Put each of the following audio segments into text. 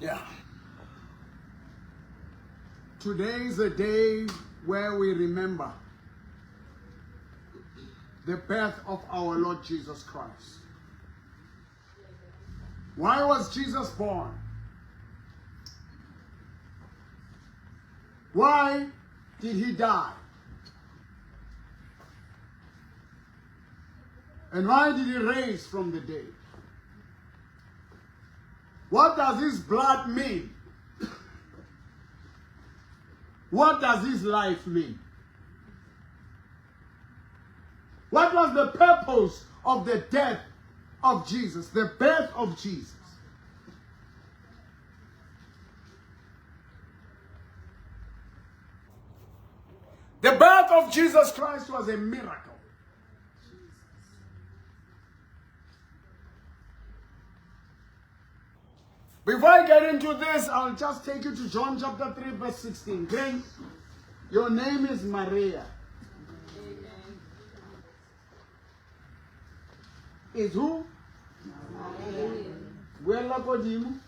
Yeah. Today is a day where we remember the birth of our Lord Jesus Christ. Why was Jesus born? Why did he die? And why did he rise from the dead? What does his blood mean? What does his life mean? What was the purpose of the death of Jesus, the birth of Jesus? The birth of Jesus Christ was a miracle. Before I get into this, I'll just take you to John chapter 3, verse 16. Okay? Your name is Maria. Amen. Is who? Maria. Wela Kodimu?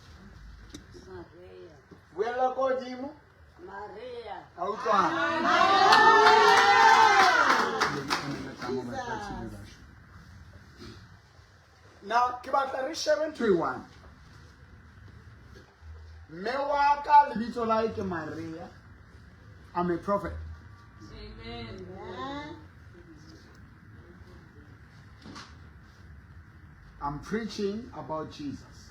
Maria. Wela Kodimu? Maria. Now, Kibatari 7:21. Mewaka libito like Maria. I'm a prophet. Amen. I'm preaching about Jesus.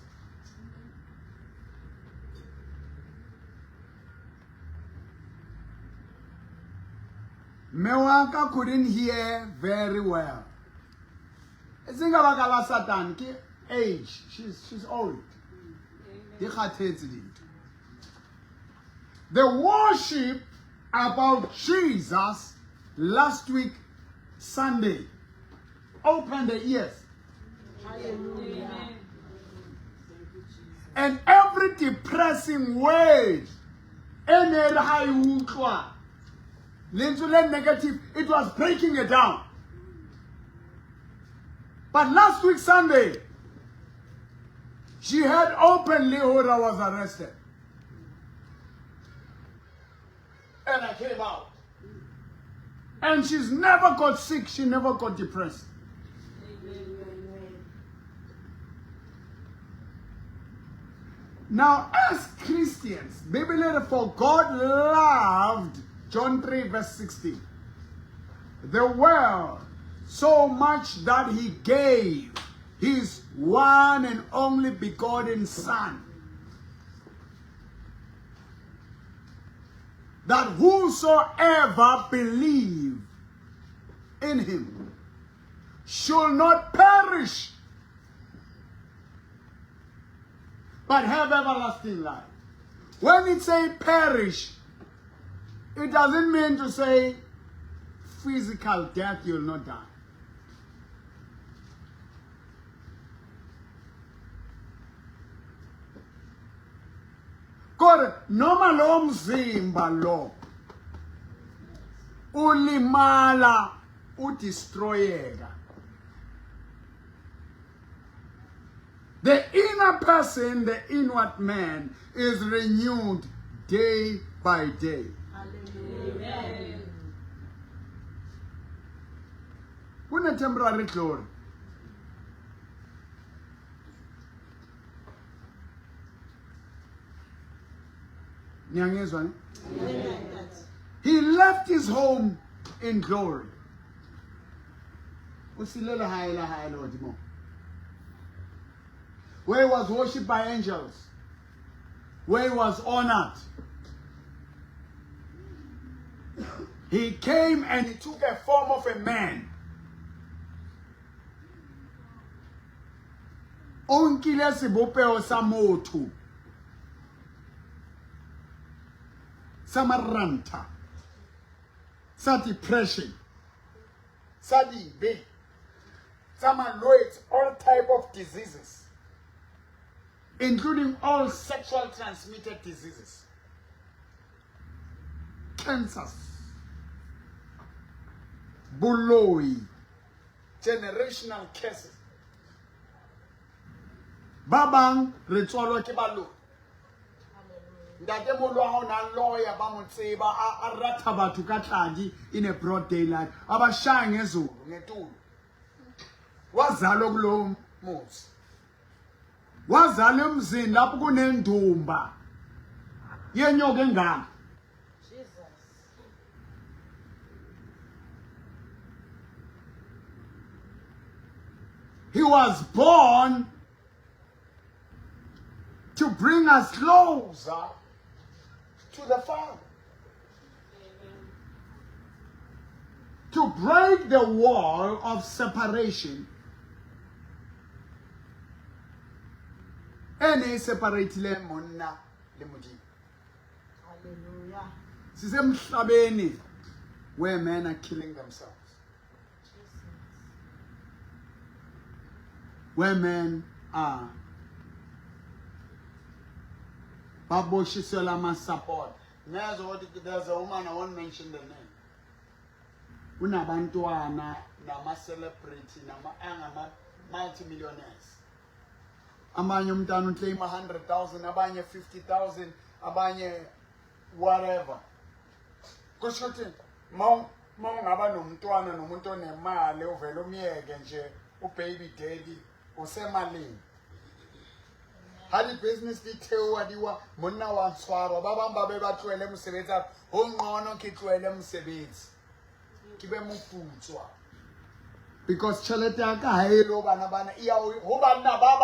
Mewaka couldn't hear very well. I think about Satan. Age. She's old. The worship about Jesus last week, Sunday, opened the ears. Hallelujah. And every depressing word, any negative, it was breaking it down. But last week, Sunday, she had openly who I was arrested. And I came out. And she's never got sick. She never got depressed. Now, as Christians, for God loved, John 3 verse 16, the world so much that he gave his one and only begotten Son, that whosoever believe in him shall not perish, but have everlasting life. When it says perish, it doesn't mean to say physical death, you'll not die. God, noma lo mzimba lo ulimala udestroyeka. The inner person, the inward man, is renewed day by day. Hallelujah. Kuna temporary glory. He left his home in glory. Where he was worshipped by angels, where he was honored. He came and he took a form of a man. Onkile sibopeo sa motho. Samaranta, sa depression, sa dibe, all type of diseases, including all sexual transmitted diseases, cancers, buloi, generational curses. Babang retswalwa ke balo. Ntate mo lo ha ona lawyer ba mo tseba a ratha batho ka tladi in a broad daylight. Abashaya ngezulu ngetulo. Wazalo kulo muzi. Wazalo emzini lapho kunendumba. Yenyoka engaka. He was born to bring us closer to the Father. To break the wall of separation. Ene separatile monna le Modimo. Hallelujah. Sisemhlabeni where men are killing themselves. Where men are baboshisela support. There's a woman, I won't mention the name. Unabantwana nama celebrity nama multi-millionaires. Abanye umntana unclaim 100,000, abanye 50,000, abanye whatever. Kusho ukuthi mawungaba nomntwana nomuntu onemali uvela umyeke nje ubaby daddy usemalini. Hali business ditewa diwa monna wa tshwaro ba bang ba be ba tloele mosebetsi ho ngqono ke tloele mosebetsi ke be moputswa because tšhelete ya ka ha e lo bana e ya ho banna ba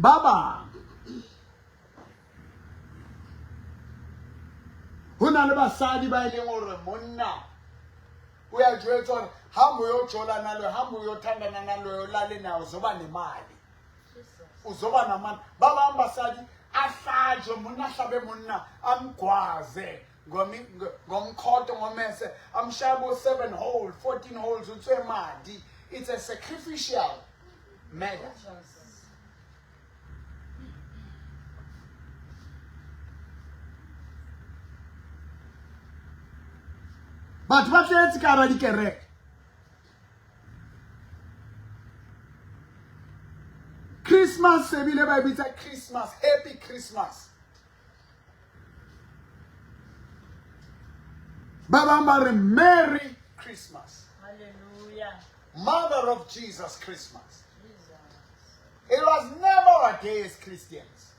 bang ho na le basadi ba ile gore monna o ya jwetsa gore ha mo yo tjola nalo ha mo yo thangana nalo yo lale na uzoba nemali uzoba namani ba bang basadi ahlaje monna hlabe monna amgwaze ngomkhoto ngomese amshabo 7 holes 14 holes utswe madi. It's a sacrificial matter. But what let's kara di kereke Christmas sebile ba bitsa Christmas, happy Christmas. Baba Mary, Merry Christmas. Hallelujah. Mother of Jesus Christmas. Jesus. It was never against Christians.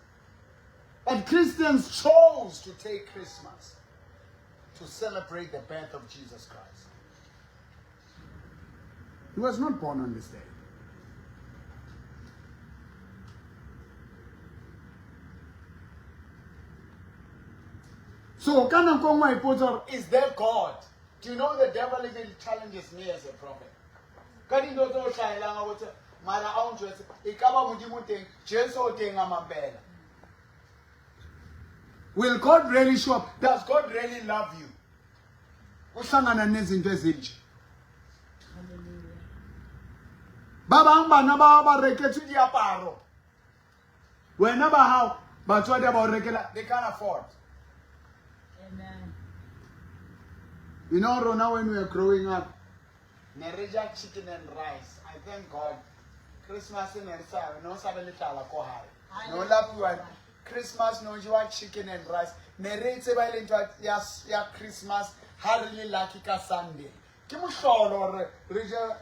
But Christians chose to take Christmas to celebrate the birth of Jesus Christ. He was not born on this day. So, is there God? Do you know the devil even challenges me as a prophet? Will God really show up? Does God really love you? Baba bana ba ba reketse diaparo. Wena ba how batswadi ba rekela they can't afford. Amen. You know, Rona, when we were growing up, Nereja chicken and rice. I thank God. Christmas in Elsa, no sabeli tala ko hai. No love you. Christmas no you chicken and rice. Neretse ba ile ntwa ya Christmas ha re le lucky ka Sunday. Ke mohlolo re reja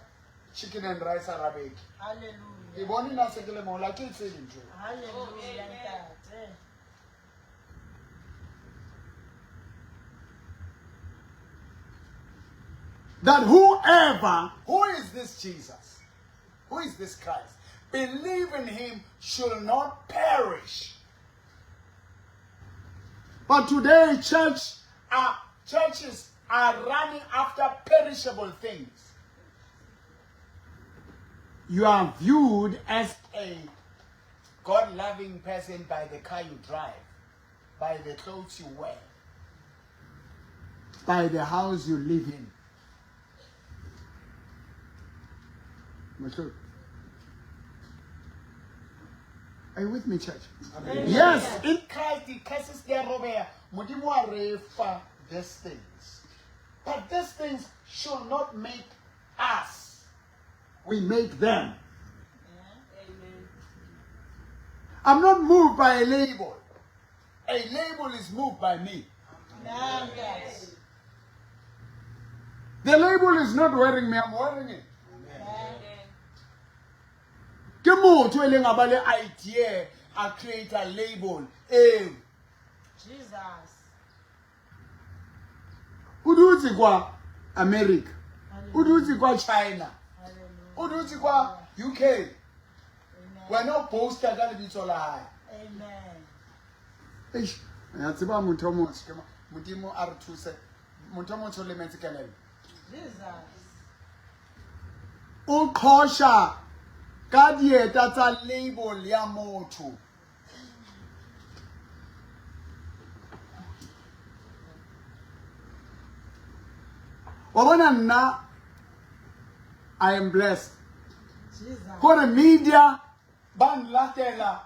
chicken and rice Arabic. Hallelujah. Ke bone na se ke le mola ke tsele ntho. Hallelujah. Ntate. That whoever, who is this Jesus? Who is this Christ? Believe in him shall not perish. But today churches are running after perishable things. You are viewed as a God-loving person by the car you drive, by the clothes you wear, by the house you live in. Are you with me, church? Amen. Yes, in Christ, the curses there over Modimo refa these things. But these things should not make us. We make them. Amen. I'm not moved by a label. A label is moved by me. Amen. Yes. The label is not wearing me, I'm wearing it. Amen. Ke motho e leng a ba le idea a create a label. Jesus. O dutse kwa America. O Hallelujah. dutse kwa China. Hallelujah. O dutse kwa UK. Amen. We're not poster ka lebitso la hae. Amen. Eish, ya tseba motho o motsho ke modimo a re thuse. Motho o motsho le metse kelello. Jesus. O qhosha ka dieta tsa label ya motho. Wa bona nna I am blessed. Jesus. For the media ban latela.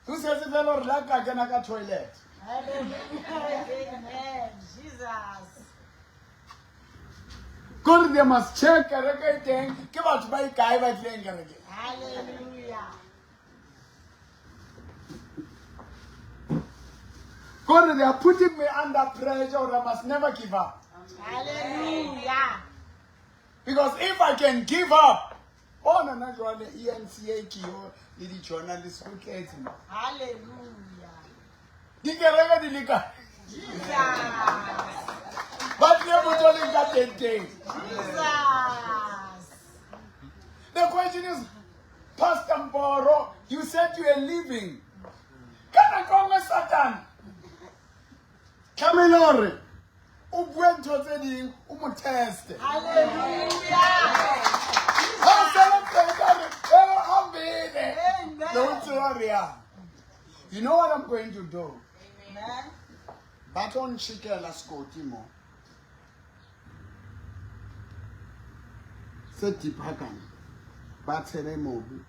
Who says ifelo la ka kena ka toilet? Hallelujah. Amen. Jesus. Because they must check everything. Ke batho ba ikae ba tleng kereke. Hallelujah. God, they are putting me under pressure or I must never give up. Hallelujah. Because if I can give up, oh no, not really ENCA Kio, the journalists who cares me. Hallelujah. Di kereke di lika. Jesus. But they put only got 10 days. Jesus. The question is, Pastor Mboro, you said you are leaving. Can I call me Satan? Camelore. Ubwento tedi umuteste. Hallelujah. Amen. Don't worry. You know what I'm going to do? Amen. Baton chikela skotimo. Se tipakan. Batsele mobi.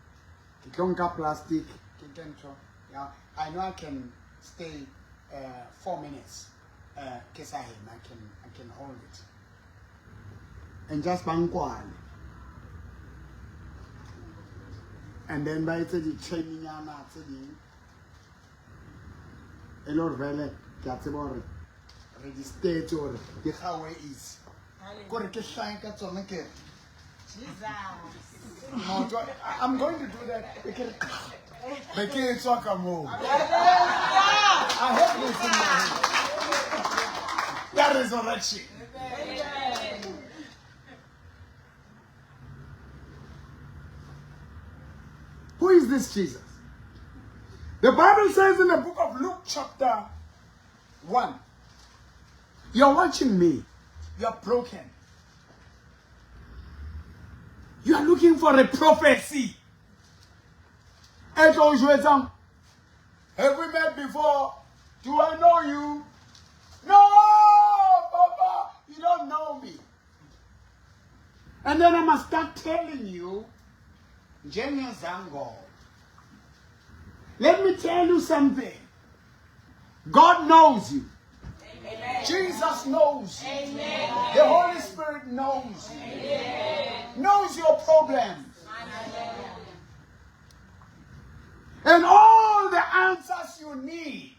Kikonka plastic. Kikento. Yeah, I know I can stay 4 minutes. I can hold it. And just bankwale. And then by the training yana tsedi. Elor vele katsebore. Register to the highway is. Kore ke hlaya ka tsona ke. Jesus. No, I'm going to do that. Make it talk a move. Hallelujah. I have this in my hand. That resurrection. Amen. Who is this Jesus? The Bible says in the book of Luke chapter 1, you're watching me. You're broken. You are looking for a prophecy. Have we met before? Do I know you? No, Papa, you don't know me. And then I must start telling you, Jenny Zango. Let me tell you something. God knows you. Amen. Jesus knows you. Amen. The Holy Spirit knows you. Amen. Knows your problems. Amen. And all the answers you need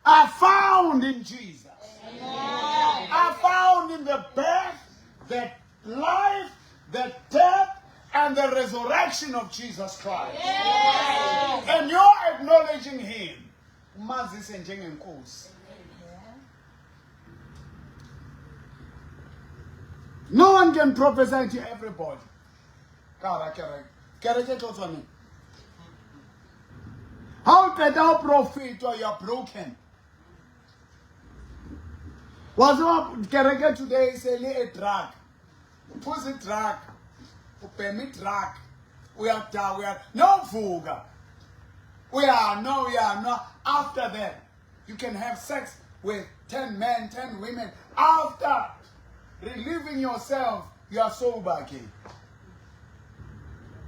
are found in Jesus. Amen. Are found in the birth, the life, the death, and the resurrection of Jesus Christ. Yes. And you're acknowledging Him. No one can prophesy to everybody. How can thou profit or you're broken? Was what Kereke today is a drug. Pussy drug. Permit drug. We are no fuga. We are not. After that, you can have sex with 10 men, 10 women. After relieving yourself, you are sober again.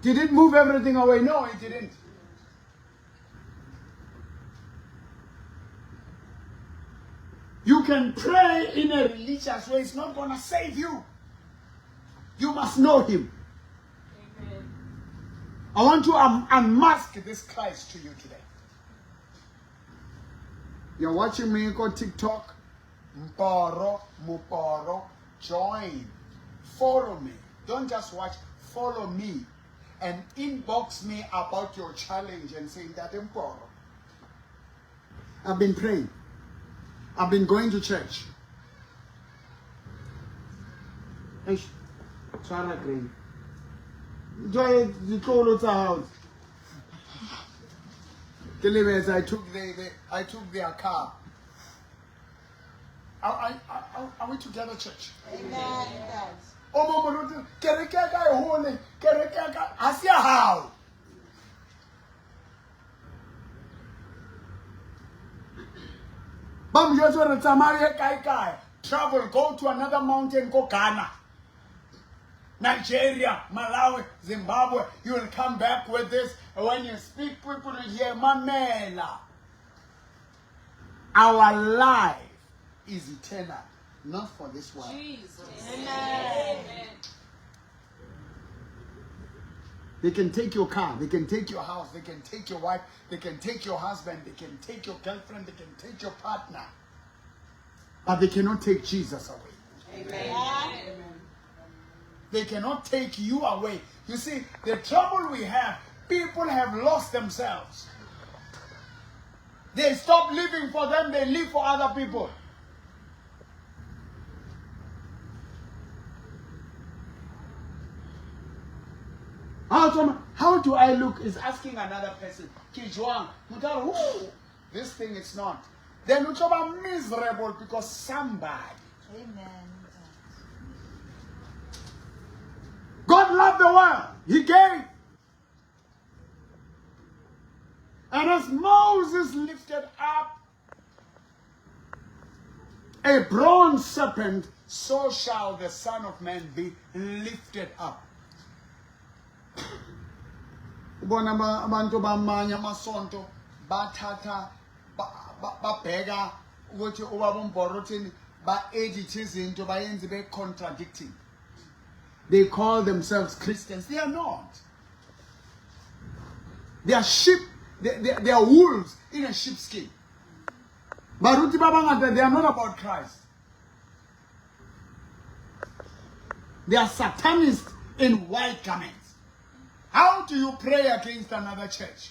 Did it move everything away? No, it didn't. You can pray in a religious way. It's not going to save you. You must know Him. Amen. I want to unmask this Christ to you today. You're watching me on TikTok. Muporo, join. Follow me. Don't just watch, follow me. And inbox me about your challenge and say that Mporo. I've been praying. I've been going to church. Trying to joy the call house. I took their car. Are we together, church? Amen. Oh, Mama, Kerekeka, holy, Kerekeka, Asia how? Bam, you want to Samaria Kai, travel, go to another mountain, go Ghana, Nigeria, Malawi, Zimbabwe. You will come back with this. When you speak, people will hear Mamela. Our life is eternal, not for this world. Jesus. Amen. They can take your car, they can take your house, they can take your wife, they can take your husband, they can take your girlfriend, they can take your partner. But they cannot take Jesus away. Amen. They cannot take you away. You see, the trouble we have, people have lost themselves. They stop living for them, they live for other people. How do I look is asking another person. This thing is not. Then you are miserable because somebody. Amen. God loved the world. He gave. And as Moses lifted up a bronze serpent, so shall the Son of Man be lifted up. Ubona abantu bamanye amasonto bathatha babheka ukuthi ubaba uMborothini ba-edit izinto bayenze be-contradicting. They call themselves Christians. They are not. They are sheep. They are wolves in a sheepskin. Baruti Babangata, they are not about Christ. They are satanists in white garments. How do you pray against another church?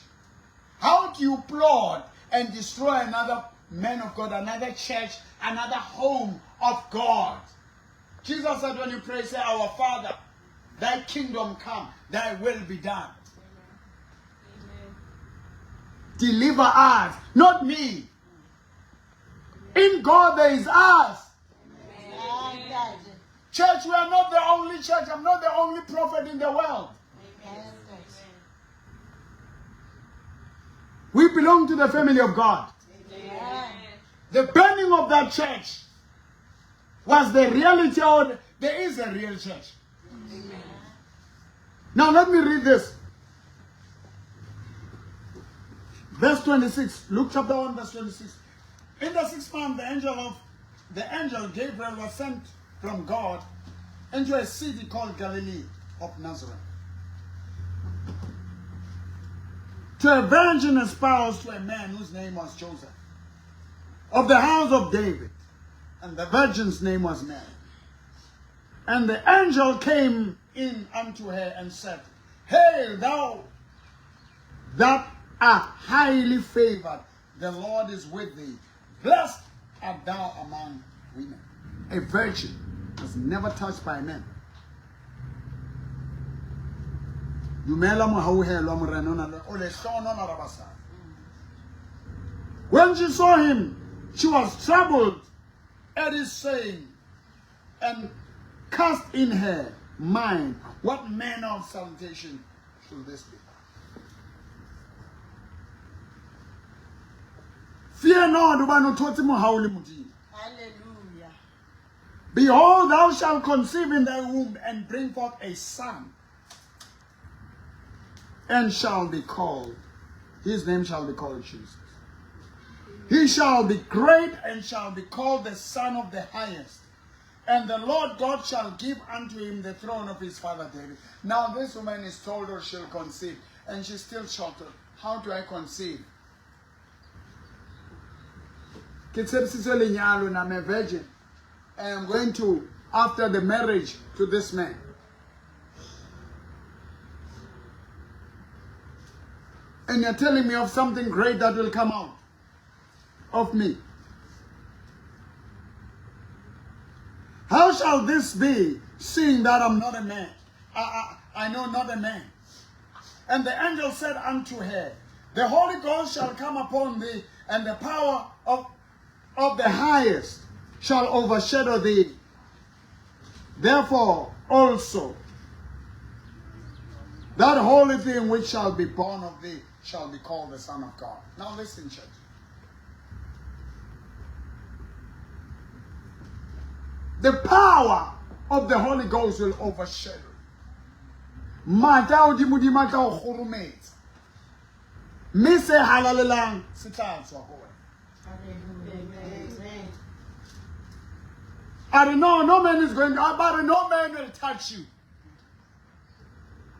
How do you plot and destroy another man of God, another church, another home of God? Jesus said when you pray, say, Our Father, thy kingdom come, thy will be done. Amen. Deliver us, not me. In God there is us. Amen. Church, we are not the only church. I'm not the only prophet in the world. Amen. We belong to the family of God. Amen. The burning of that church was the reality, or there is a real church. Amen. Now let me read this. Verse 26. Luke chapter 1, verse 26. In the 6th month, the angel Gabriel was sent from God into a city called Galilee of Nazareth, to a virgin espoused to a man whose name was Joseph, of the house of David, and the virgin's name was Mary. And the angel came in unto her and said, Hail, thou that art highly favored, the Lord is with thee. Blessed art thou among women. A virgin was never touched by men. When she saw him, she was troubled at his saying, and cast in her mind, what manner of salutation should this be? Fear not, Hallelujah. behold, thou shalt conceive in thy womb and bring forth a son, and shall be called, his name shall be called Jesus. He shall be great and shall be called the Son of the Highest. And the Lord God shall give unto him the throne of his father David. Now this woman is told her she'll conceive. and she's still shocked. How do I conceive? I'm a virgin. And I'm going to, after the marriage, to this man. And you're telling me of something great that will come out of me. How shall this be, seeing that I'm not a man? I know not a man. And the angel said unto her, the Holy Ghost shall come upon thee, and the power of the highest shall overshadow thee. Therefore also, that holy thing which shall be born of thee shall be called the Son of God. Now listen, church. The power of the Holy Ghost will overshadow. Mata udimudi mata ukhurumeti. Mise halalelang sithathwa kuwe. I don't know, no man is going to, no man will touch you.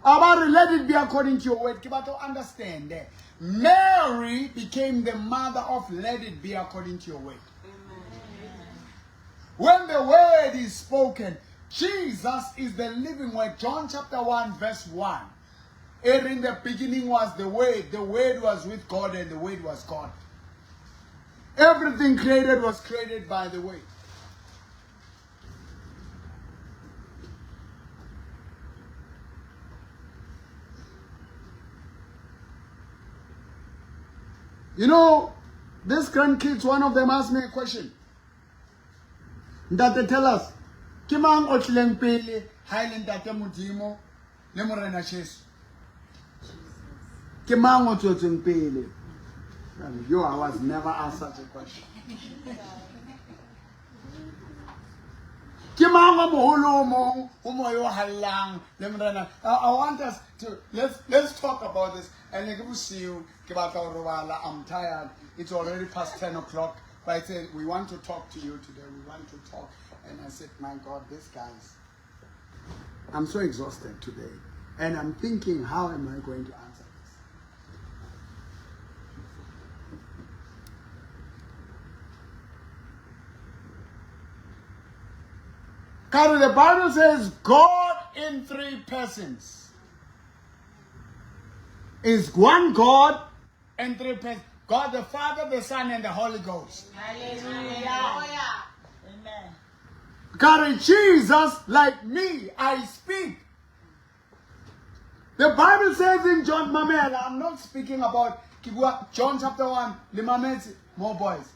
Let it be according to your word. You have to understand that Mary became the mother of let it be according to your word. When the word is spoken, Jesus is the living word. John chapter 1 verse 1. In the beginning was the word was with God, and the word was God. Everything created was created by the word. You know, these grandkids, one of them asked me a question. That they tell us, Kimang otleng pele Highland tate modimo le morena Jesu. Kimang otleng pele. I was never asked such a question. Kimang moholo mo umoyo halang le morena. I want us to let's talk about this. And I will see you. I'm tired. It's already past 10 o'clock. But I said, we want to talk to you today. We want to talk. And I said, my God, these guys. I'm so exhausted today. And I'm thinking, how am I going to answer this? Because the Bible says, God in three persons. Is one God and three persons. God the Father, the Son, and the Holy Ghost. Hallelujah. Amen. God, Jesus, like me, I speak. The Bible says in John, Mamela, I'm not speaking about John chapter 1, Limameti, more boys.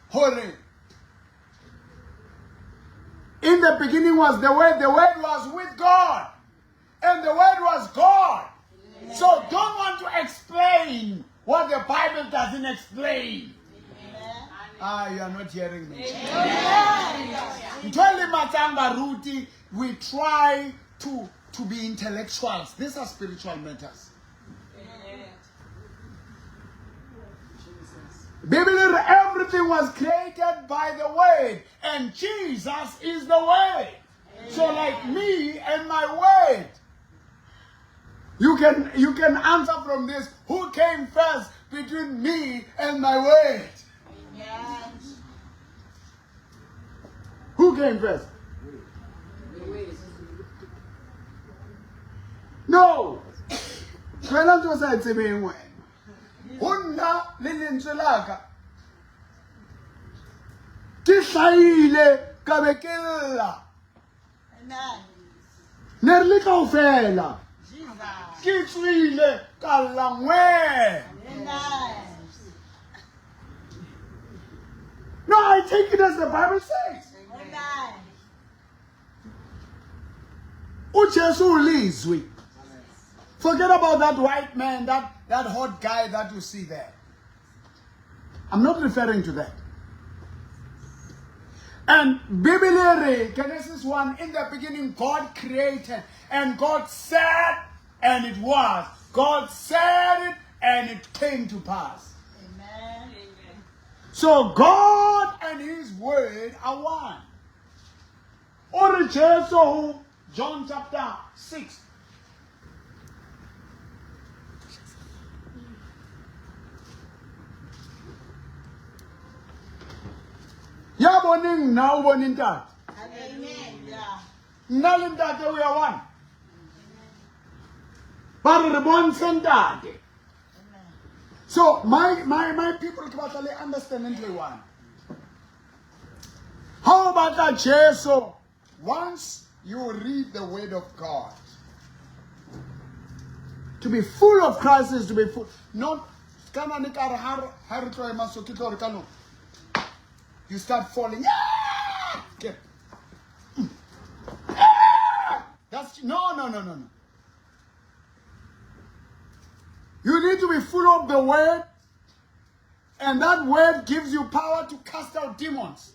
Hore. In the beginning was the Word was with God, and the Word was God. So don't want to explain what the Bible doesn't explain. You are not hearing me. We try to be intellectuals. These are spiritual matters. Biblically, everything was created by the Word, and Jesus is the Word. So like me and my Word. You can answer from this. Who came first between me and my word? Yes. Who came first? No. Wena nto sa tsebeng wena. Honna le lentswe laka. Ke hlaile ka be ke lla. Amen. Ne re le kaofela. No, I take it as the Bible says. Forget about that white man, that hot guy that you see there. I'm not referring to that. And Biblically, Genesis 1, in the beginning, God created, and God said, and it was. God said it, and it came to pass. Amen. So God and His Word are one. Or John chapter 6. Ya boning now boning that. Amen. Yeah. Nalin that we are one. But the one sent that. So my people can understand into one. How about that, Jesus? Once you read the word of God, to be full of Christ is to be full. Not you start falling. Okay. That's no. You need to be full of the word, and that word gives you power to cast out demons.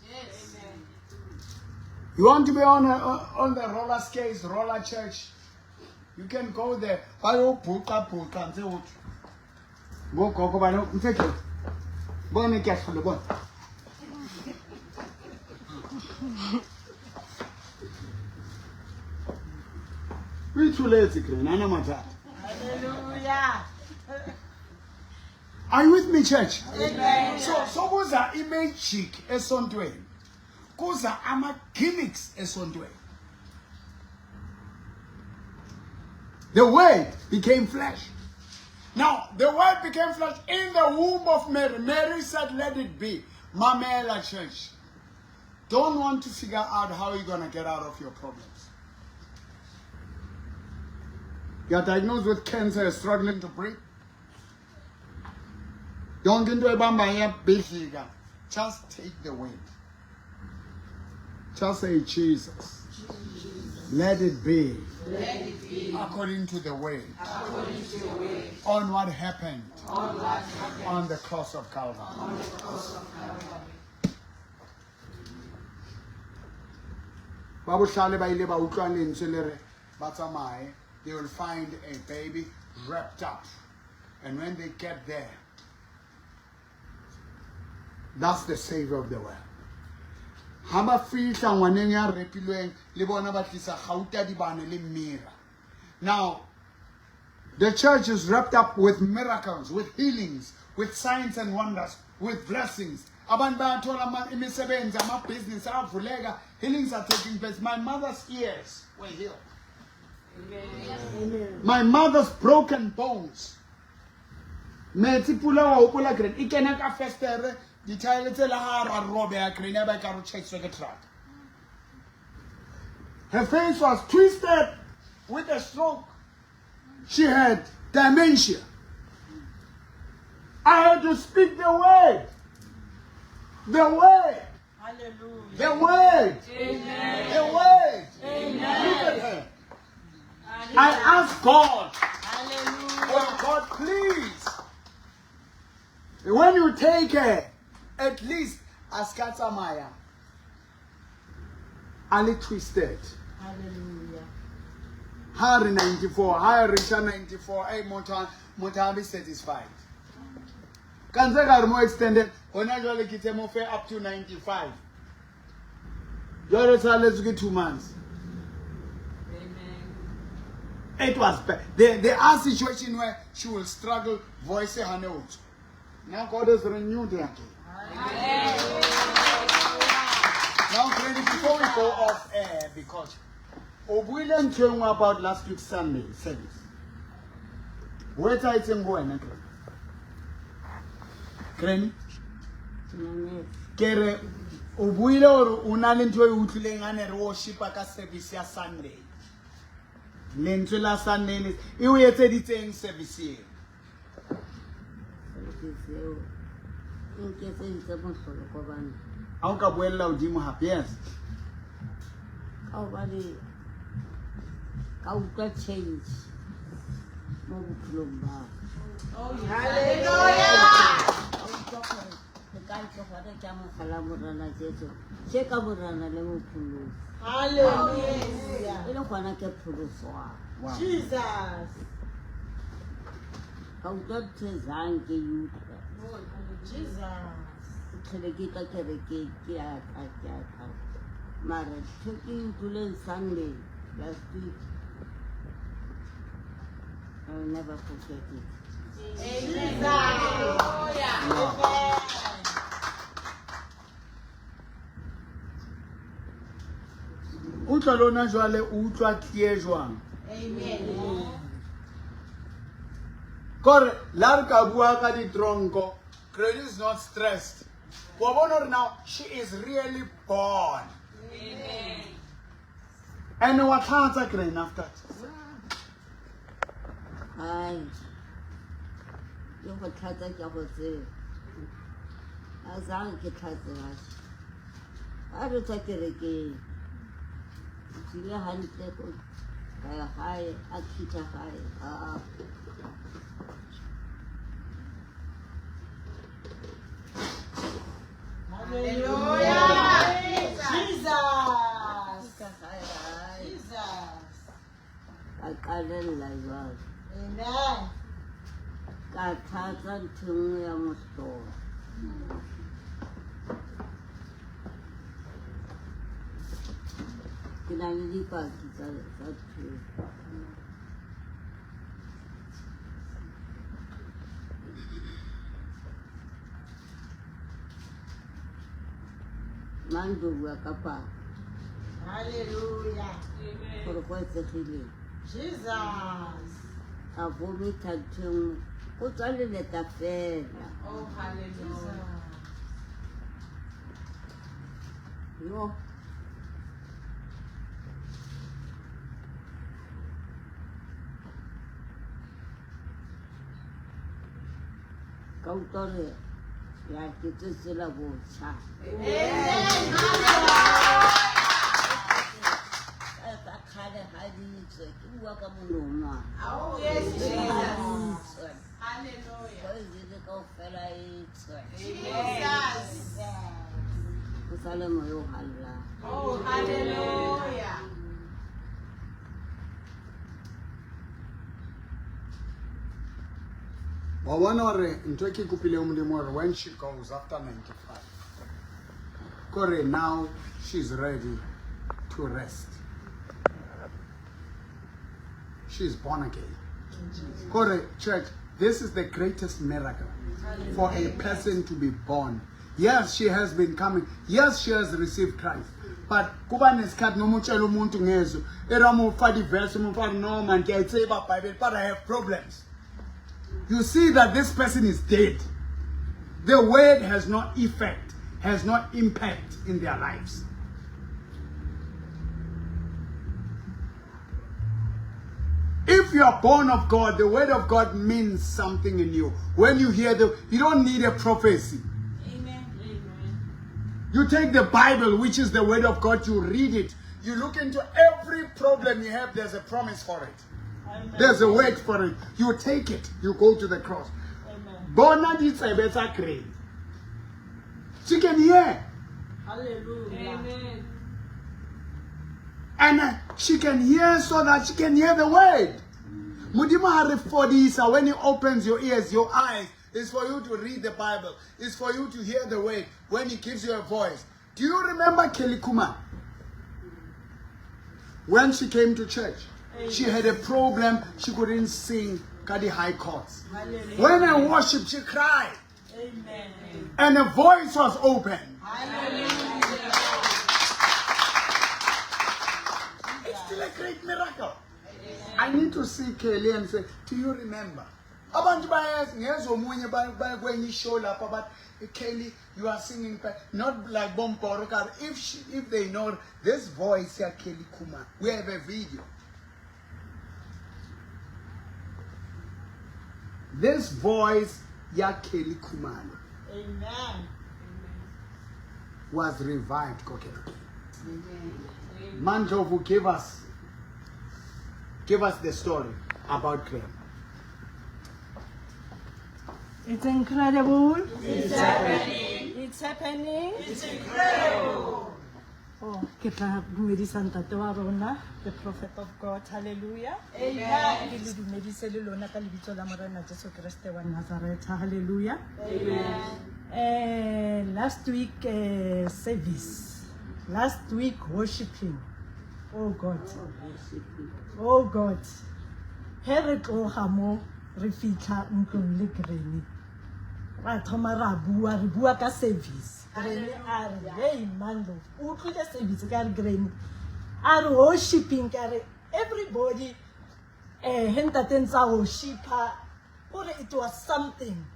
Yes. Amen. You want to be on the roller skates, roller church? You can go there. Go we too late, Hallelujah. Are you with me, church? Amen. So those are image chic esontweni. Kuza ama gimmicks esontweni. The word became flesh. Now, the word became flesh in the womb of Mary. Mary said, let it be. Mamela church. Don't want to figure out how you're going to get out of your problems. You're diagnosed with cancer, struggling to breathe. Don't get into a bamba big. Just take the word. Just say, Jesus. Let it be. According to the word. On what happened. On the cross of Calvary. They will find a baby wrapped up. And when they get there, that's the Savior of the world. Now, the church is wrapped up with miracles, with healings, with signs and wonders, with blessings. Healings are taking place. My mother's ears were healed. Amen. My mother's broken bones. Her face was twisted with a stroke. She had dementia. I had to speak the word. The word. Hallelujah. The word. Amen. The word. Amen. Look at her. I asked God, Hallelujah. oh God, please, when you take her, at least ask Maya. Ali twisted. Hallelujah. Harry 94, Harry Richard 94, hey, Montabi satisfied. Kanzega more extended, when I go up to 95. Let's get 2 months. It was bad. There are situations where she will struggle, voice her notes. Now God has renewed her again. Now, before we go off air, because we learned about last week's Sunday service. Where are you going? Granny? Kere, obuile or unalento utlengane worship aka service ya Sunday. Lentswe la Sunday e o etseditseng service e. Ha o ka boella hodimo hape yes. Ka utlwa change mo bophelong ba Hallelujah. Hallelujah. Wow. Jesus. Mara taking to Sunday last week, I will never forget it. Hallelujah. utlwa lona jwale o utlwa clear jwang. Amen. Kore la re ka bua ka ditronko, Granny is not stressed. Wa bona hore now she is really born. Amen. And what happened Granny after? Hai. Yo go tlhatsa ke go tsela. A zang ke tlhatsa ga. A re tsa kerekeng. Tsile hantle go ga hae a khitha hae. Hallelujah. Jesus. Jesus. A kalella jwalo. Amen. Ka tlhatsa ntho ya mosolo. Ke na le dipaki tsa thuso. Mando bua ka paka Hallelujah. gore go etsegileng. Jesus. A vomita ntho e nngwe go tswa leleta fela. Oh, hallelujah. Yo. Ka utlwa gore ya ke tsetsela botjha. Ka kgale ga di tswe ke bua ka moloma. Oh, yes, Jesus. Hallelujah. Go zile kaofela e tswe. Jesus. Go sa le moya o hallang. Oh, hallelujah. Wa bona hore ntho ke kopile modimo hore when she goes after 95. Kore now she's ready to rest. She's born again. Kore church, this is the greatest miracle for a person to be born. Yes, she has been coming. Yes, she has received Christ. But kuba nesikhathi noma utshela umuntu ngezo era mo fa di verse mo fa no man ke tseba Bible but I have problems. You see that this person is dead. The word has no effect, has no impact in their lives. If you are born of God, the word of God means something in you. When you hear you don't need a prophecy. Amen. You take the Bible, which is the word of God, you read it. You look into every problem you have, there's a promise for it. Amen. There's a word for it. You take it, you go to the cross. Amen. Bona di tsebetsa great. She can hear. Hallelujah. Amen. And she can hear so that she can hear the word. Mudima harifodisa, when he opens your ears, your eyes, is for you to read the Bible. It's for you to hear the word when he gives you a voice. Do you remember Kelly Kuma? When she came to church, she had a problem. She couldn't sing Kadi High Courts. Hallelujah. When I worshiped, she cried. Amen. And a voice was open. Hallelujah. It's still a great miracle. I need to see Kelly and say, do you remember? Abantu bayazi bayakwenye show lapha but Kelly, you are singing not like Bomporo. If they know this voice here, Kelly Kuma, we have a video. This voice, ya Kelly Kumalo, Amen. was revived. Mandlovu, give us the story about Graham. It's incredible. It's happening. It's happening. It's incredible. Oh, ke tla dumedisa ntate wa rona, the prophet of God. Hallelujah. Amen. Ke le dumedise le lona ka lebitso la Morena Jesu Kriste wa Nazareth. Hallelujah. Amen. Last week service. Last week worshiping. Oh God. Oh God. He re tloga mo re fitlha ntlong le Granny. Ra thoma ra bua ka service. Granny a re hey Mando, o tlile service ka re Granny. are worshiping, everybody, worshiper, or it was something.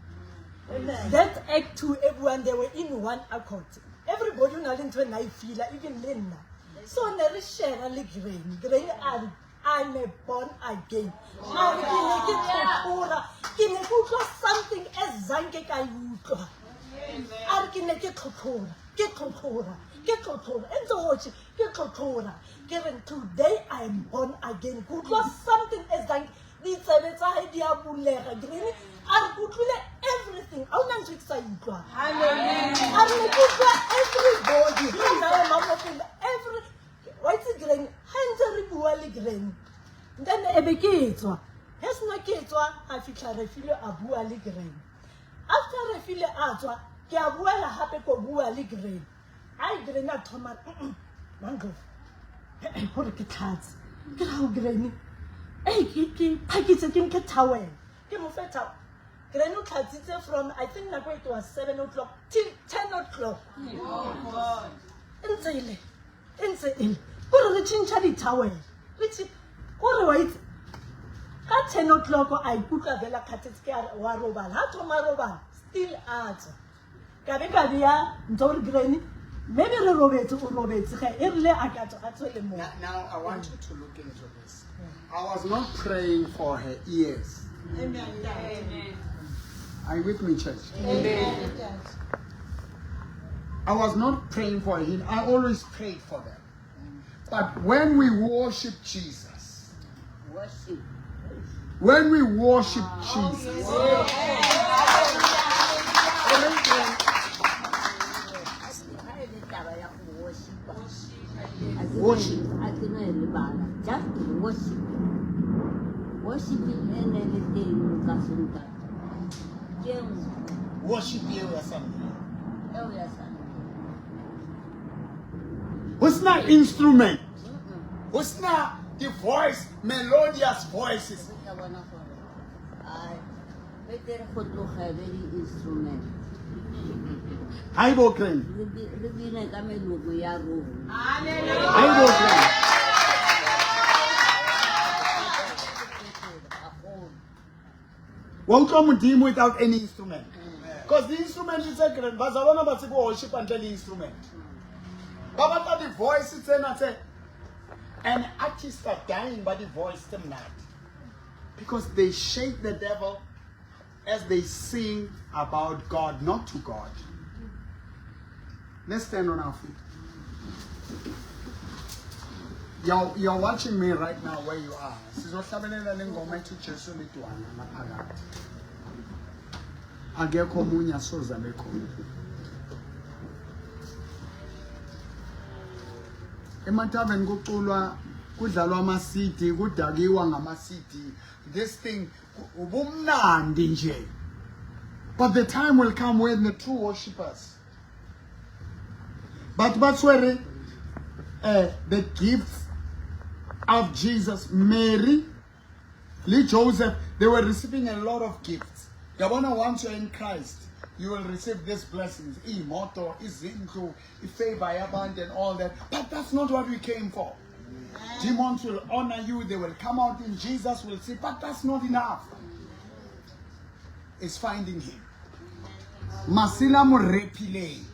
That act to everyone, they were in one accord. Everybody knows when I feel, even Linda. So never share a grain, I'm a born again. Something as Zanke Kayuka. And so watch, today I am born again. Good was something as Zanke. It's a idea of everything. I want to excited. Everybody. What's it grain? Hands are grain. Then a kids. Has no kids. I feel a refiller a buali grain. After I feel a atwa, Gabuela happy for buali grain. I grain at Thomas. Mango. What a cards. Get how grainy. Hey, package again, get towel. Give me fat out. Granu cards from, I think it was 7 o'clock till 10 o'clock. Oh, God. Inside. Go to the chinchadi tower. Which, what wait? At 10 o'clock, I put a vela catetska waroban. How to maroban? Still art. Gabia, don't granny. Maybe the Robert or Robert. Earlier, I got to actually more. Now, I want you to look into this. I was not praying for her ears. Amen. Amen. Are you with me, church? Amen. I was not praying for him. I always prayed for them. But when we worship Jesus, when we worship Jesus, worship. Just worship. Worshiping anything Kasunta. Worship you or something. Oh, yes, What's not instrument? What's not the voice, melodious voices? I better put to have any instrument. Hi, Bokren. Rubina Kameluku Yaru. Hi, Bokren. Won't come with him without any instrument. Because the instrument is a grand. But I want to worship until the instrument. But the voice is an artist are dying by the voice tonight. Because they shake the devil as they sing about God, not to God. Let's stand on our feet. You're watching me right now where you are. Akekho omunye asoza bekhona. Emathaveni kuculwa kudlalwa ama-CD, kudakiwa ngama-CD. This thing ubumnandi nje. But the time will come when the true worshippers. But that's where the gifts of Jesus, Mary, Lee Joseph, they were receiving a lot of gifts. Yabona, once you're in Christ, you will receive these blessings. Imoto, izindlu, favor, abundance, and all that. But that's not what we came for. Demons will honor you. They will come out in Jesus. Will see. But that's not enough. It's finding Him. Masila murepile.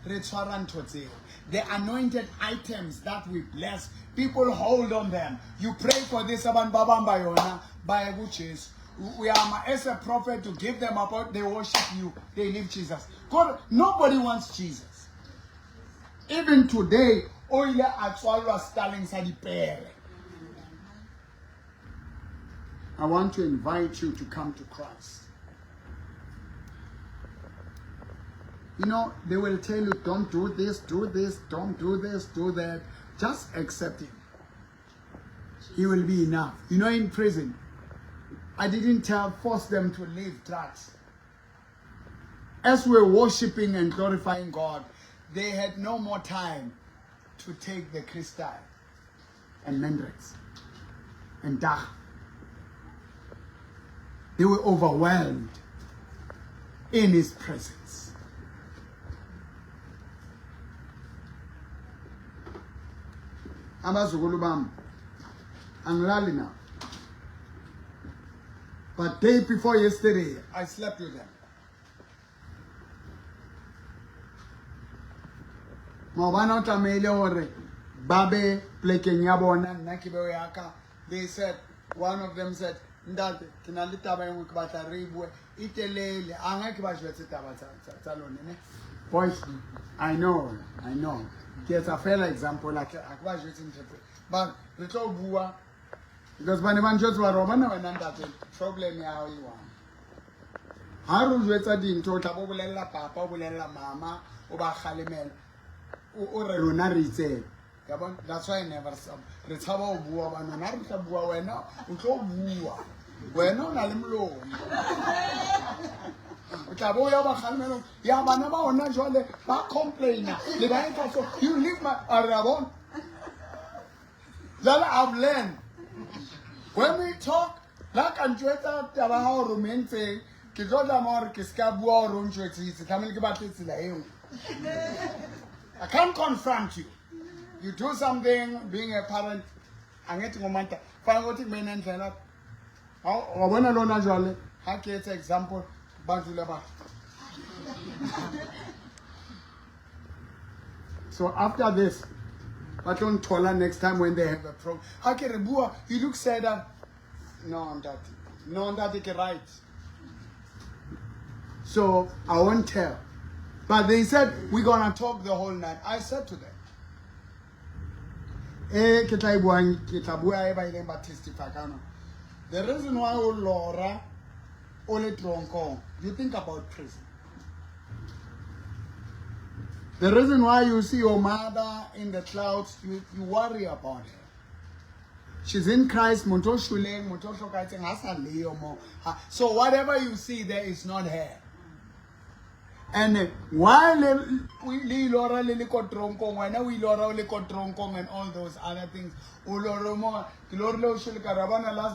The anointed items that we bless, people hold on them. You pray for this aban babamba yona by witches. We are as a prophet to give them about, they worship you, they leave Jesus. God, nobody wants Jesus. Even today, oile atwalwa stalling sadipere. I want to invite you to come to Christ. You know, they will tell you, don't do this, don't do this, do that. Just accept Him. He will be enough. You know, in prison, I didn't force them to leave drugs. As we're worshiping and glorifying God, they had no more time to take the crystal and mandrakes and dach. They were overwhelmed in His presence. abazukulu bami angilali now. But day before yesterday, I slept with them. Maobana tlamehile hore babe plekeng ya bona nna ke beo yaka. They said, one of them said, Ndate, ke na le taba engwe ke batla re bue e telele anga ke ba jwetse taba tsa lone ne. Boys, I know. It's a fair example like a ba jwetse ntse. But re tlo bua because bane ba njwetse ba robana wena Ndate problem ya hao e one. Ha re jwetsa dintho tla bo bolella papa o bolella mama o ba khalemela o re rona re itse. That's why I never stop. Re tshaba o bua bana na re tla bua wena o tlo bua wena o na le mlomo o tla bo ya ba khalemela ya bana ba ona jwale ba complaina le ba etsa so you leave my arabon. That I've learned. When we talk, like I'm trying to how romantic, ke tlola more ke ska bua o ntjwetsitse tlamele ke batle tsela eo. I can't confront you. You do something, being a parent, angethi ngomanta. Fana ukuthi mina ndlela. Wabona lona jwale, ha ke etsa example badlula ba. So after this, but don't tola next time when they have a problem. Ha ke re bua, you look sad up. No, that is right. So I won't tell. But they said, we're going to talk the whole night. I said to them, the reason why Laura only tronko, you think about prison. The reason why you see your mother in the clouds, you worry about her. She's in Christ. So whatever you see there is not her. And while we Laura and all those other things, last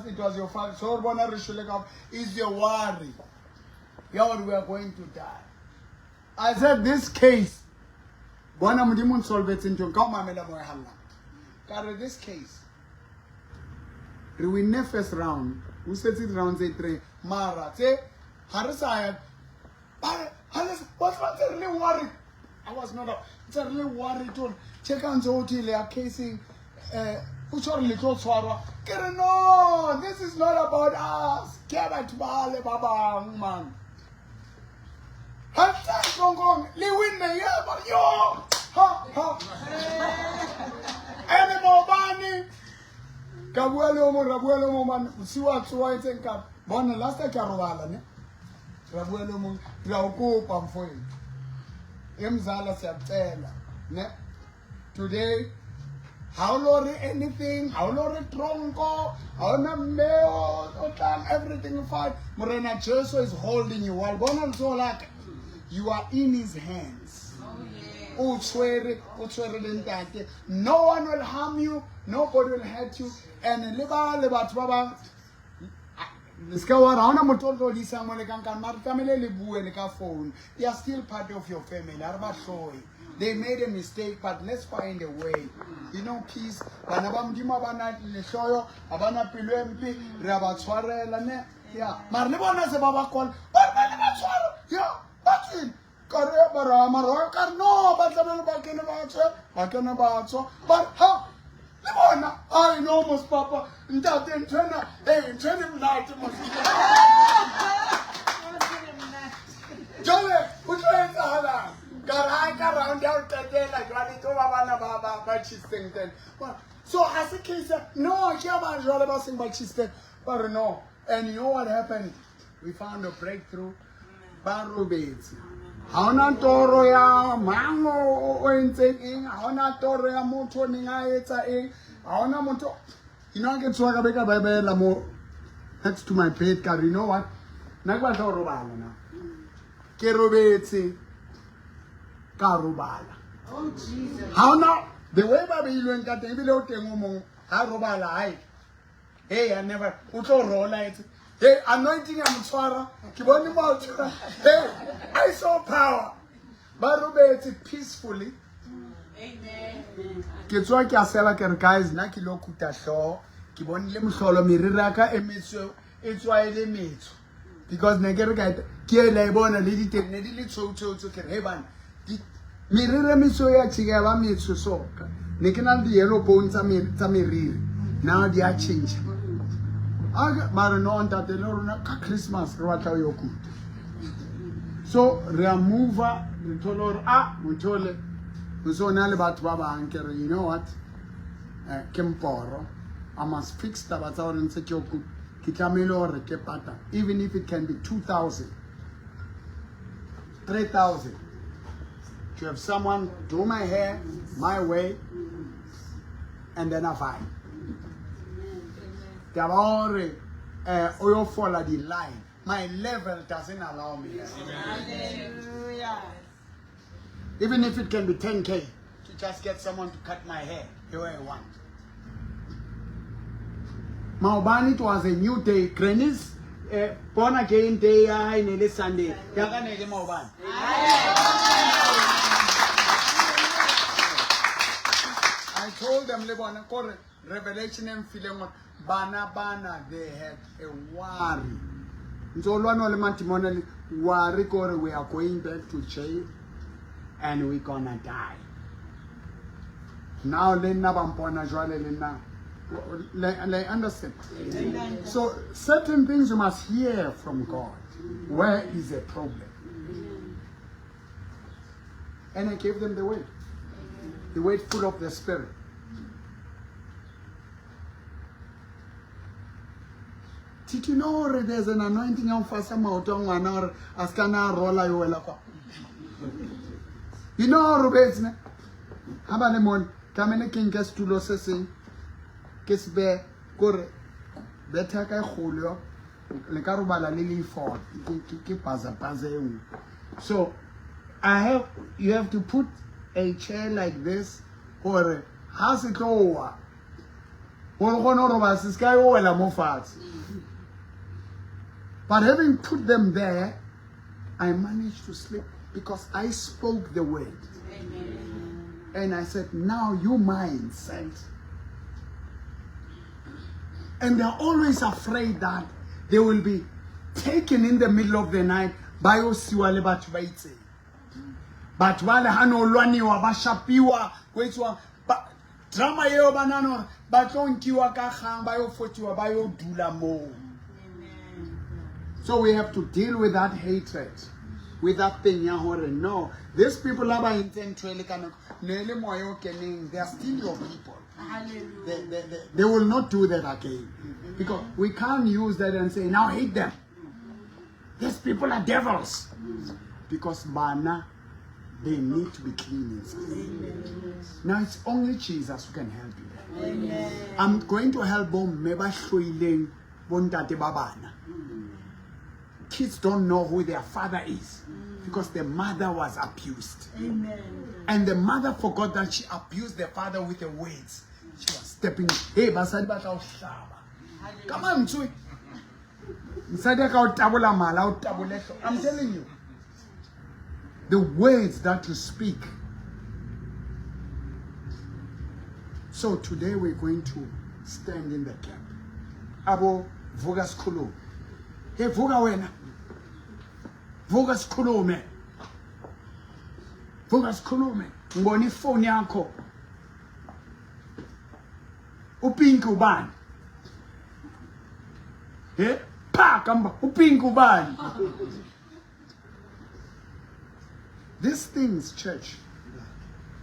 it was your father, is your worry. We are going to die. I said this case, this case, we win the first round. We set it round 3. Mara, say, Harasaya. What's really worried? I was not really worried. Check on Zoti, they are casing. No, this is not about us. Get back to Bale Baba, man. Liwin me, yeah, but yo, ha. Any more money? Rabuelo, man, see what's right and cap. Bona last time Carola, ne? Rabuelo, man, Rauko, Pamfoy. Emzala Septela, ne? Today, how long anything, how long tronco, how long mail, everything fine. Morena Jesu is holding you while Bona Zolak, you are in his hands. No one will harm you, nobody will hurt you, and Baba. They are still part of your family. They made a mistake, but let's find a way. You know, peace. Yeah. But how? I know most Papa. Turn him night. Jolly, which way is the God, I got around out today like Baba, but she's saying then. So as a case, no, she was all about saying, but she's saying, but no. And you know what happened? We found a breakthrough. Baru Bates. Hauna toro ya mango o ing, hauna toro ya moto ninga eta ing, hauna moto. You know I get swagga beka bebe la mo next to my bed car. You know what? Nagba toro bala na. Ke robetse ka robala. Oh Jesus. Hauna the way baby ilwen ka teng bile o teng o mong ha robala hai. Hey, I never utlo rola it. Hey, anointing amtwara. Kiboni mo. Hey, I saw power. But obey it peacefully. Amen. ke tswa ke a sela ke re guys nna ke lo kuta hlo ke bonile mohlolo meriri ka emetso e tswa ile metso because ne ke re ke le bona le ditene di le tshotso ke re he bana meriri metso ya tshika ba metso so ne ke na le yellow bones tsa meriri now they are change aga mara no ntate le rona ka Christmas re batla yo kuta so re a move re tholor mothole so na le batho ba bang ke re you know what ke mporo I must fix taba tsa hore ntse ke yo kuta ke tlamehile hore ke pata even if it can be 2,000 3,000 to have someone do my hair my way and then I find taba hore oyo follow the line my level doesn't allow me Hallelujah. even if it can be 10K to just get someone to cut my hair the way I want. Maubani, it was a new day. Granny's born again day in the Sunday. Maubani. I told them, Revelation and Philemon, Bana, they had a worry. So, we are going back to jail and we're gonna die. Now, I understand. So certain things you must hear from God. Where is the problem? And I gave them the word full of the Spirit. Did you know there's an anointing on Fasama Askana Rola Yuelaka? You know, Rubens, Habanemon, Kamene King gets to Losses. Kesbe kore beta ka kholo le ka robala le le for ke paza so you have to put a chair like this or has it over but having put them there I managed to sleep because I spoke the word. Amen. And I said now you mindset. And they're always afraid that they will be taken in the middle of the night by Osiwale Batwaite. But while Hanolwaniwa Bashapiwa, Wetwa, drama yo banano, Baton Kiwa Kaham, Bayo Fotua, Bayo Dulamo. So we have to deal with that hatred, with that thing. No, these people are intent to they are still your people. They will not do that again. Because we can't use that and say, now hate them. These people are devils. Because Bana, they need to be clean inside. Now it's only Jesus who can help you. Amen. I'm going to help them. Kids don't know who their father is. Because the mother was abused. Amen. And the mother forgot that she abused the father with the words. She was stepping. Hey, come on, Chui. I'm telling you. The words that you speak. So today we're going to stand in the gap. Abo Vogas Kulu. Hey, Voga Wena. Vogas Kulume. Vogas Kulume. Mboni phone yako. Upinku ban. Eh? Pa kamba upinku ban. These things, church,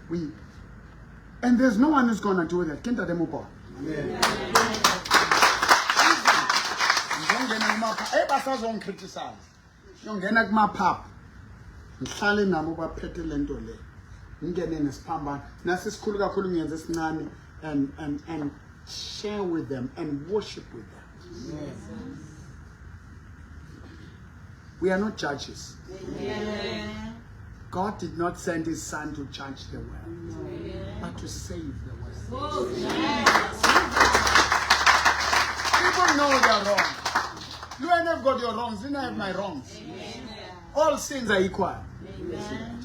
and there's no one who's gonna do that. Kinta demupo. Don't criticize. Don't get my pap. Nhlale nabo baphethe lento le. Ngene nesiphambano. Nasisikhulu kakhulu ngenze sinani and share with them and worship with them. Yes. We are not judges. Yeah. God did not send his son to judge the world, but to save the world. People know they are wrong. You and I've got your wrongs, you I have my wrongs. Amen. All sins are equal. Amen.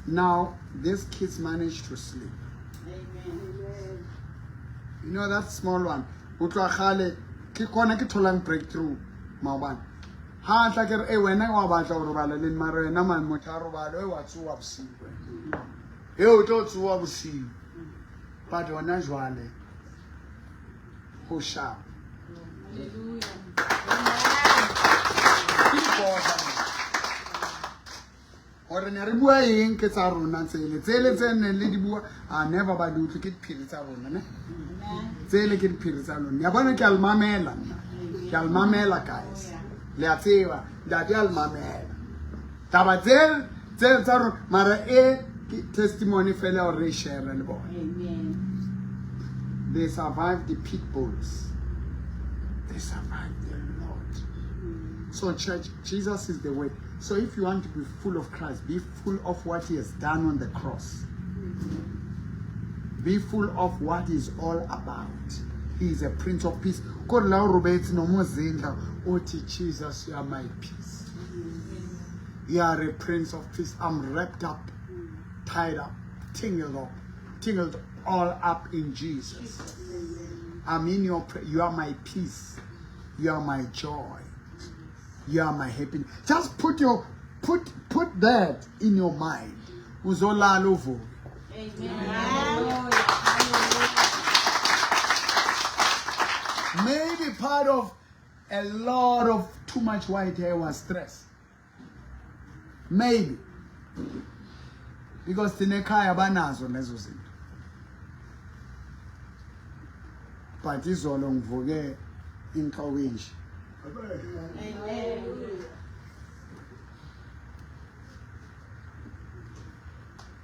Now, these kids managed to sleep. You know that small one? Utlwa khale ke kona ke tholang breakthrough maobane. Ha tla ke re e wena wa batla go robala le mara wena man motho a robala e wa tsuwa bosigo. E o tlo tsuwa bosigo. But wona jwale go sharp. Ore ne re bua eng ke tsa rona tsele tsene le di bua a never ba di utlwe ke diphiri tsa rona ne tsele ke diphiri tsa lona ya bona ke almamela guys le a tseba ndati almamela taba tse tsa rona mara e testimony fela o re share le bona. They survived the pit bulls. They survived a lot. So church, Jesus is the way. So if you want to be full of Christ, be full of what he has done on the cross. Be full of what he's all about. He is a Prince of Peace. Jesus, you are my peace. You are a Prince of Peace. I'm wrapped up, tied up, tingled all up in Jesus. I'm in your you are my peace. You are my joy. You are my happiness. Just put that in your mind. Uzola lovo. Maybe part of a lot of too much white hair was stress. Maybe. Because tinekaya banazo lezo zinto. But izolo ngivuke inhlowinji.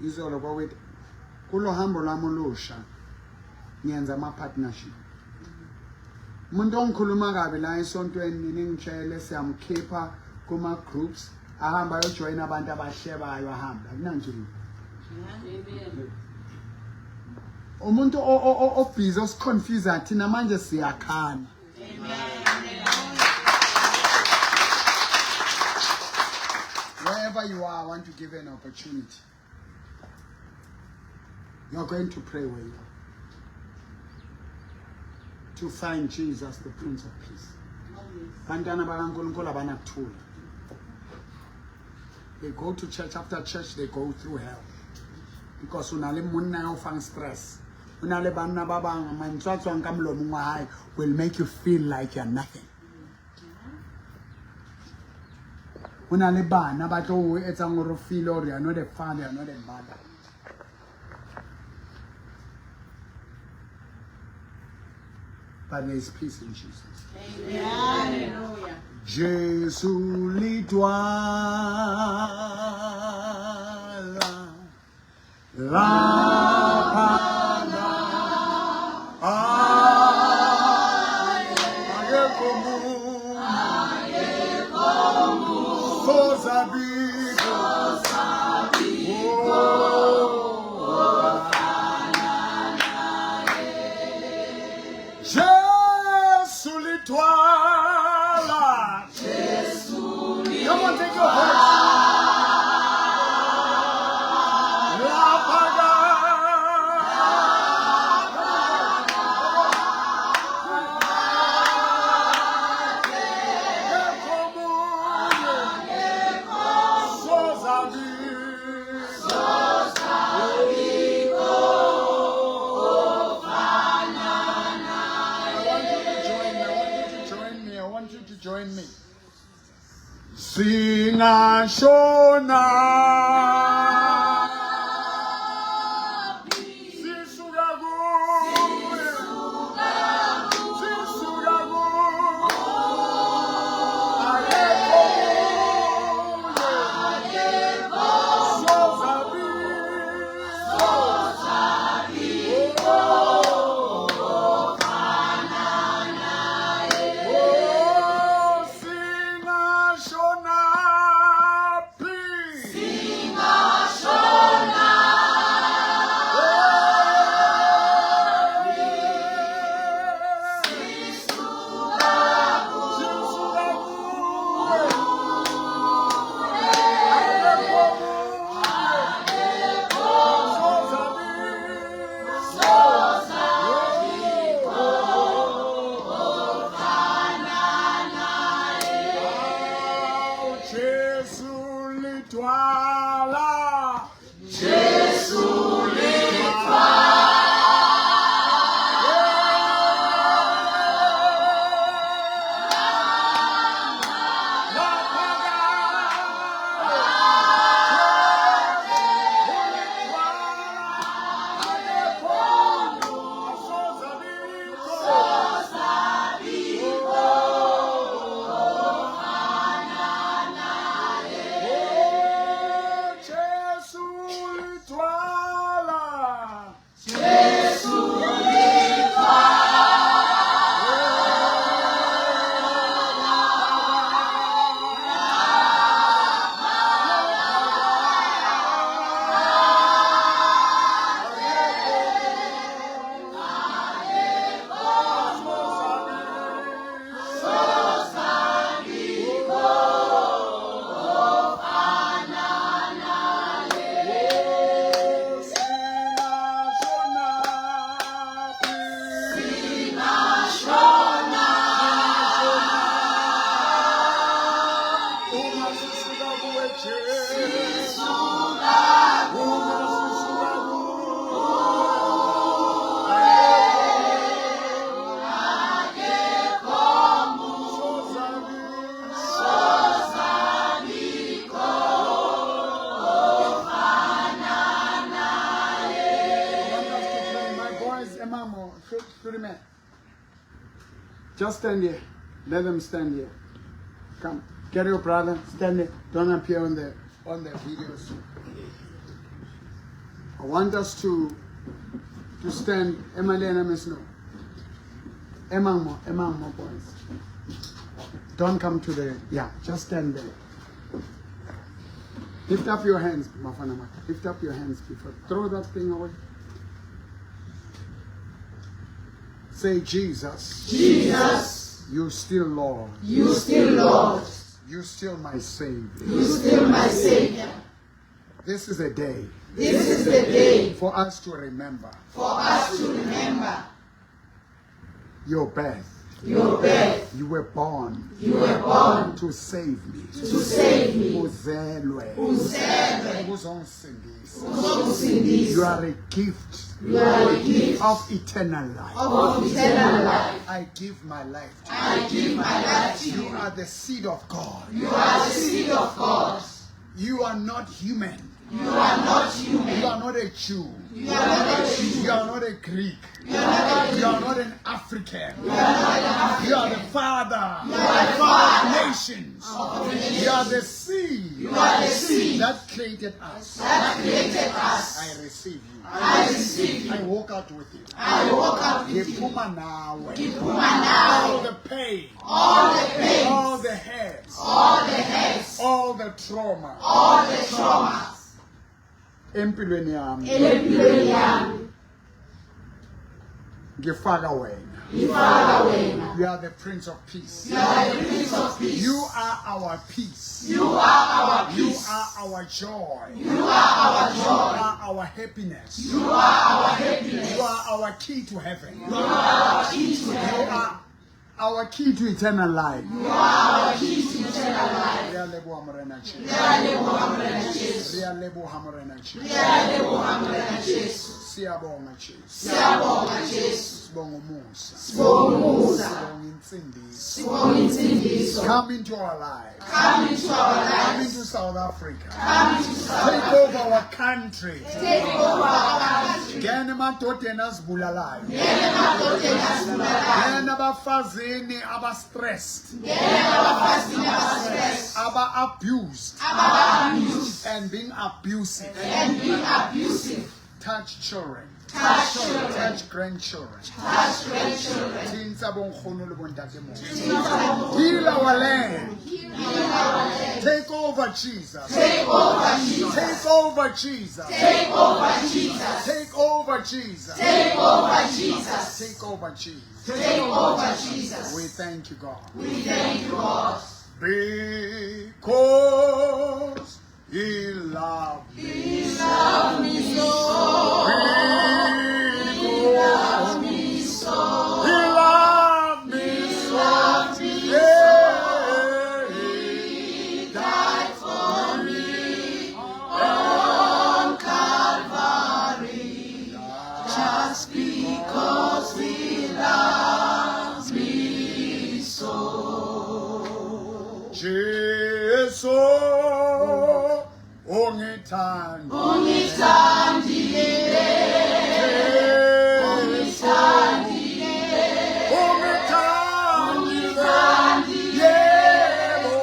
Izolo kwawethu kulo hambo lami olusha ngiyenza ama partnership. Umuntu ongikhuluma kabi la esontweni ningitshele siyamkhipha kuma groups ahamba ayojoin abantu abahlebayo ahamba kunanjini. Umuntu obhizi osiconfuse athi namanje siyakhana. Wherever you are, I want to give an opportunity. You're going to pray where you are. To find Jesus, the Prince of Peace. They go to church after church, they go through hell. Because unale munna ufang stress. Unale banna babang mantswatswang ka mlomo wa hae will make you feel like you're nothing. Unale bana ba tlo etsa ngoro feel or you're not a father, you're not a mother. But there is peace in Jesus. Hallelujah. Jésus l'itoile, la pana, aye komu, sozabigo, Jésus l'itoile. Come on, take your voice. I want you to join me. Sinashona peace. spirit man. Just stand here. Let them stand here. Come. Get your brother. Stand there. Don't appear on the videos. I want us to stand. Emalena Mesno. Among more boys. Don't come to the, just stand there. Lift up your hands, Mafana Maka. Lift up your hands before. Throw that thing away. Say, Jesus. Jesus, You still Lord. you still Lord. You still my Savior. You still my Savior. This is a day This is the day for us to remember for us to remember your birth. your birth. You were born You were born to save me. to save me. Uzelwe. Uzelwe. Uzongisindisa. Uzongisindisa. You are a gift You are a gift of eternal life. of eternal life. I give my life to you. I give my life to You you. are the seed of God. You are the seed of God. You are not human. You are not You human. are not a Jew. You are not a Jew. You are not a Greek. You are not a You are not an African. You are not an African. You are the father You are the father of nations. of the nations. You are the seed You are the seed that created us. that created us. I receive you. I receive you. I walk out with you. I walk out with you. Ngiphuma nawe. Ngiphuma nawe. All the pain, All the pain, all the hurts, all the hurts, all the trauma. all the traumas. Empilweni yami Empilweni yami. ngifaka wena. Ngifaka wena. You are the Prince of Peace. You are the Prince of Peace. You are our peace. You are our You peace. are our joy. You are our You joy. are our happiness. You are our happiness. You are our key to heaven. You are our key to You heaven. are our key to eternal life. You are our key to eternal life. Re a leboha Morena Jesu. Re a leboha Morena Jesu. Re a leboha Morena Jesu. Re a leboha Morena Jesu. Siyabonga Jesu. Siyabonga Jesu. Sibonga umusa. Sibonga umusa. Sibonga insindiso. Sibonga insindiso. Come into our lives. Come into our Come lives. into South Africa. Come into South Take over our country. Take over our country. Ngene emadodeni azibulalayo. Ngene emadodeni azibulalayo. Ngene abafazini aba-stressed. Ngene abafazini aba-stressed. Aba-abused. Aba-abused. And being abusive. And being abusive. Touch children. Touch children. Touch grandchildren. Touch grandchildren. Tinsa bonkgono le bontatemoholo. Heal our land. Take over Jesus. Take over Jesus. Take over Jesus. Take over Jesus. Take over Jesus. Take over Jesus. Take over Jesus. Take over Jesus. We thank you, God. We thank you, God. Because He loved me. He loved me so. He loved me so. He loved me so. Yeah, He died for me on Calvary. Just because He loves me so. Jesu ongithanda. Ungithandile. Ungithandile. Yebo.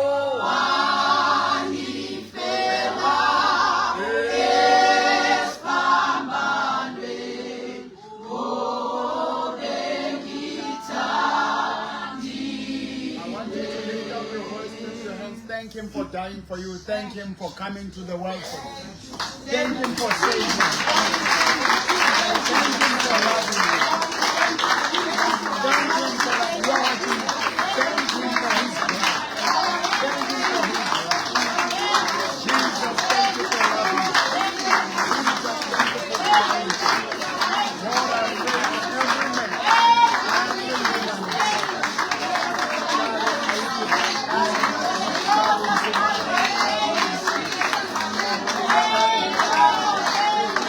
I want you to lift up your voice, lift your hands. Thank Him for dying for you. Thank Him for coming to the world for you. Thank Him for saving you. Thank Him for loving you. Thank Him for watching you. Thank Him for His blood. Thank Him for His blood. Jesus, thank you for loving you. Jesus, thank you for saving you. Lord, I pray for every man. Every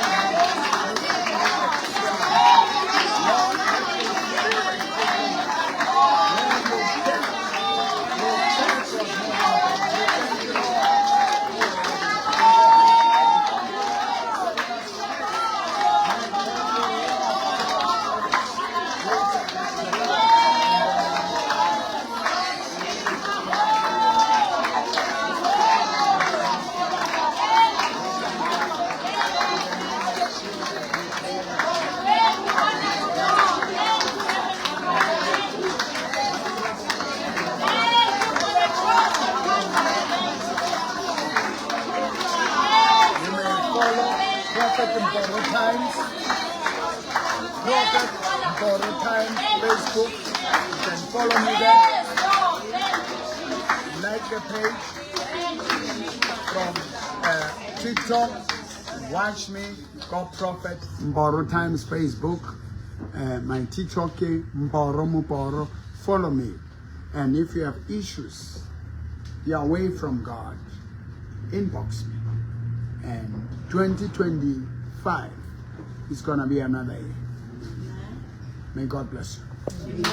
Mboro Times, Prophet Mboro Times Facebook. You can follow me there. Like the page from TikTok. Watch me, God Prophet Mboro Times Facebook. My TikTok Mboro. Follow me. And if you have issues, you're away from God, inbox me. And 2025 is gonna be another year. May God bless you.